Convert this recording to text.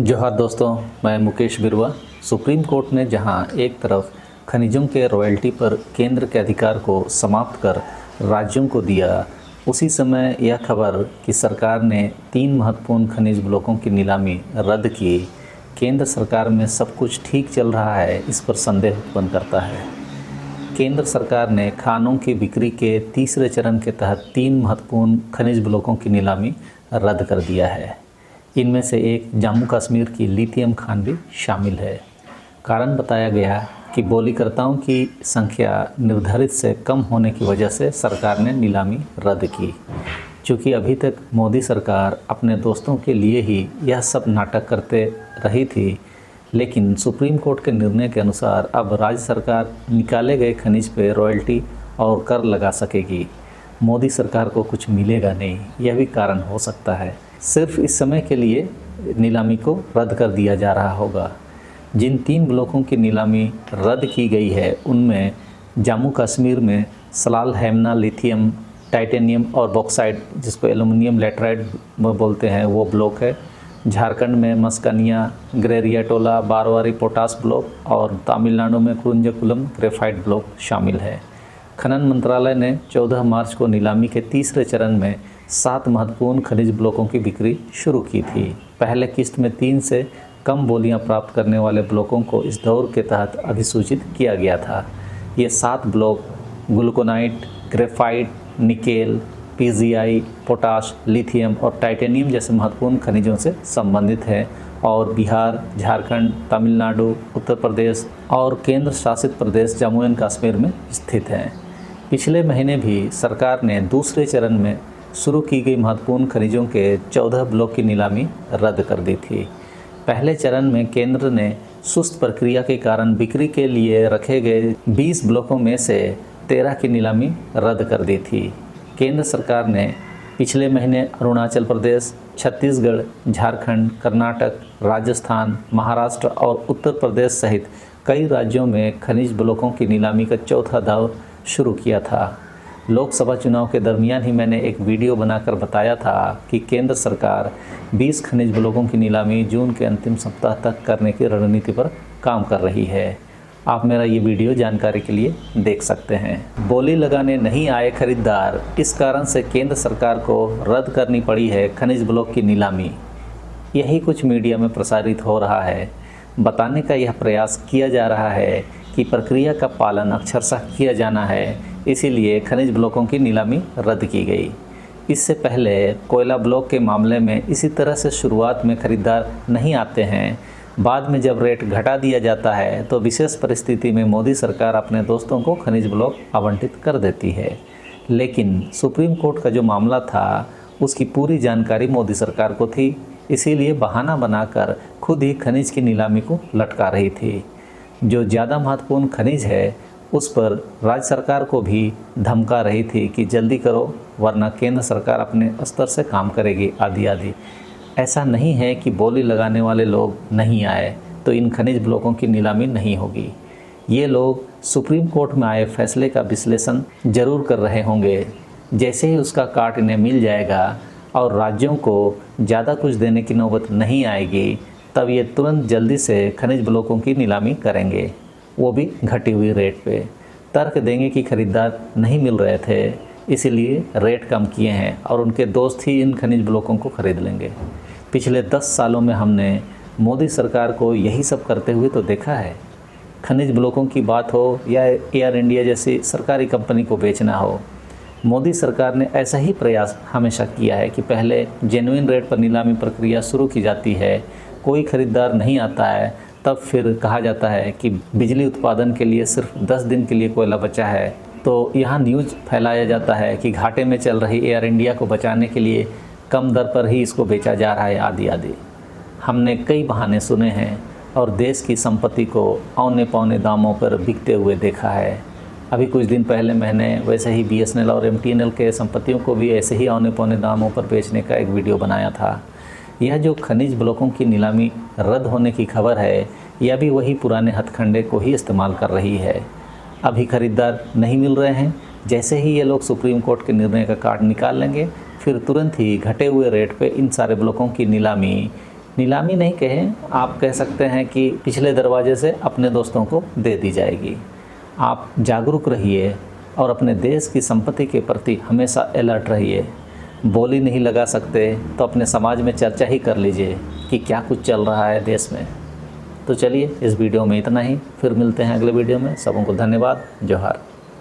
जोहार दोस्तों, मैं मुकेश बिरवा। सुप्रीम कोर्ट ने जहां एक तरफ खनिजों के रॉयल्टी पर केंद्र के अधिकार को समाप्त कर राज्यों को दिया, उसी समय यह खबर कि सरकार ने 3 महत्वपूर्ण खनिज ब्लॉकों की नीलामी रद्द की, केंद्र सरकार में सब कुछ ठीक चल रहा है, इस पर संदेह उत्पन्न करता है। केंद्र सरकार ने खानों की बिक्री के तीसरे चरण के तहत 3 महत्वपूर्ण खनिज ब्लॉकों की नीलामी रद्द कर दिया है। इनमें से एक जम्मू कश्मीर की लिथियम खान भी शामिल है। कारण बताया गया कि बोलीकर्ताओं की संख्या निर्धारित से कम होने की वजह से सरकार ने नीलामी रद्द की। चूँकि अभी तक मोदी सरकार अपने दोस्तों के लिए ही यह सब नाटक करते रही थी, लेकिन सुप्रीम कोर्ट के निर्णय के अनुसार अब राज्य सरकार निकाले गए खनिज पर रॉयल्टी और कर लगा सकेगी। मोदी सरकार को कुछ मिलेगा नहीं, यह भी कारण हो सकता है। सिर्फ इस समय के लिए नीलामी को रद्द कर दिया जा रहा होगा। जिन 3 ब्लॉकों की नीलामी रद्द की गई है, उनमें जम्मू कश्मीर में सलाल हेमना लिथियम, टाइटेनियम और बॉक्साइट, जिसको एल्युमिनियम लेटराइट बोलते हैं, वो ब्लॉक है। झारखंड में मस्कनिया, ग्रेरियाटोला, बारवारी पोटास ब्लॉक और तमिलनाडु में कुरुंजकुलम ग्रेफाइट ब्लॉक शामिल है। खनन मंत्रालय ने 14 मार्च को नीलामी के तीसरे चरण में 7 महत्वपूर्ण खनिज ब्लॉकों की बिक्री शुरू की थी। पहले किस्त में 3 से कम बोलियां प्राप्त करने वाले ब्लॉकों को इस दौर के तहत अधिसूचित किया गया था। ये 7 block glauconite, graphite, nickel, PGI, potash, lithium और टाइटेनियम जैसे महत्वपूर्ण खनिजों से संबंधित हैं और बिहार, झारखंड, तमिलनाडु, उत्तर प्रदेश और केंद्र शासित प्रदेश जम्मू एंड कश्मीर में स्थित हैं। पिछले महीने भी सरकार ने दूसरे चरण में शुरू की गई महत्वपूर्ण खनिजों के 14 ब्लॉक की नीलामी रद्द कर दी थी। पहले चरण में केंद्र ने सुस्त प्रक्रिया के कारण बिक्री के लिए रखे गए 20 ब्लॉकों में से 13 की नीलामी रद्द कर दी थी। केंद्र सरकार ने पिछले महीने अरुणाचल प्रदेश, छत्तीसगढ़, झारखंड, कर्नाटक, राजस्थान, महाराष्ट्र और उत्तर प्रदेश सहित कई राज्यों में खनिज ब्लॉकों की नीलामी का चौथा दौर शुरू किया था। लोकसभा चुनाव के दरमियान ही मैंने एक वीडियो बनाकर बताया था कि केंद्र सरकार 20 खनिज ब्लॉकों की नीलामी जून के अंतिम सप्ताह तक करने की रणनीति पर काम कर रही है। आप मेरा ये वीडियो जानकारी के लिए देख सकते हैं। बोली लगाने नहीं आए खरीदार, इस कारण से केंद्र सरकार को रद्द करनी पड़ी है खनिज ब्लॉक की नीलामी। यही कुछ मीडिया में प्रसारित हो रहा है। बताने का यह प्रयास किया जा रहा है कि प्रक्रिया का पालन अक्षरशः किया जाना है, इसीलिए खनिज ब्लॉकों की नीलामी रद्द की गई। इससे पहले कोयला ब्लॉक के मामले में इसी तरह से शुरुआत में खरीदार नहीं आते हैं। बाद में जब रेट घटा दिया जाता है तो विशेष परिस्थिति में मोदी सरकार अपने दोस्तों को खनिज ब्लॉक आवंटित कर देती है। लेकिन सुप्रीम कोर्ट का जो मामला था, उसकी पूरी जानकारी मोदी सरकार को थी, इसीलिए बहाना बनाकर खुद ही खनिज की नीलामी को लटका रही थी। जो ज़्यादा महत्वपूर्ण खनिज है, उस पर राज्य सरकार को भी धमका रही थी कि जल्दी करो, वरना केंद्र सरकार अपने स्तर से काम करेगी आदि आदि। ऐसा नहीं है कि बोली लगाने वाले लोग नहीं आए तो इन खनिज ब्लॉकों की नीलामी नहीं होगी। ये लोग सुप्रीम कोर्ट में आए फैसले का विश्लेषण जरूर कर रहे होंगे। जैसे ही उसका काट इन्हें मिल जाएगा और राज्यों को ज़्यादा कुछ देने की नौबत नहीं आएगी, तब ये तुरंत जल्दी से खनिज ब्लॉकों की नीलामी करेंगे, वो भी घटी हुई रेट पे। तर्क देंगे कि खरीदार नहीं मिल रहे थे, इसीलिए रेट कम किए हैं और उनके दोस्त ही इन खनिज ब्लॉकों को खरीद लेंगे। पिछले 10 सालों में हमने मोदी सरकार को यही सब करते हुए तो देखा है। खनिज ब्लॉकों की बात हो या एयर इंडिया जैसी सरकारी कंपनी को बेचना हो, मोदी सरकार ने ऐसा ही प्रयास हमेशा किया है कि पहले जेन्युइन रेट पर नीलामी प्रक्रिया शुरू की जाती है। कोई खरीदार नहीं आता है, तब फिर कहा जाता है कि बिजली उत्पादन के लिए सिर्फ 10 दिन के लिए कोयला बचा है, तो यहाँ न्यूज़ फैलाया जाता है कि घाटे में चल रही एयर इंडिया को बचाने के लिए कम दर पर ही इसको बेचा जा रहा है आदि आदि। हमने कई बहाने सुने हैं और देश की संपत्ति को औने पौने दामों पर बिकते हुए देखा है। अभी कुछ दिन पहले मैंने वैसे ही BSNL और MTNL के संपत्तियों को भी ऐसे ही औने पौने दामों पर बेचने का एक वीडियो बनाया था। यह जो खनिज ब्लॉकों की नीलामी रद्द होने की खबर है, यह भी वही पुराने हथकंडे को ही इस्तेमाल कर रही है। अभी खरीदार नहीं मिल रहे हैं, जैसे ही ये लोग सुप्रीम कोर्ट के निर्णय का काट निकाल लेंगे, फिर तुरंत ही घटे हुए रेट पे इन सारे ब्लॉकों की नीलामी नीलामी नहीं कहें, आप कह सकते हैं कि पिछले दरवाजे से अपने दोस्तों को दे दी जाएगी। आप जागरूक रहिए और अपने देश की संपत्ति के प्रति हमेशा अलर्ट रहिए। बोली नहीं लगा सकते तो अपने समाज में चर्चा ही कर लीजिए कि क्या कुछ चल रहा है देश में। तो चलिए, इस वीडियो में इतना ही, फिर मिलते हैं अगले वीडियो में। सबों को धन्यवाद। जोहार।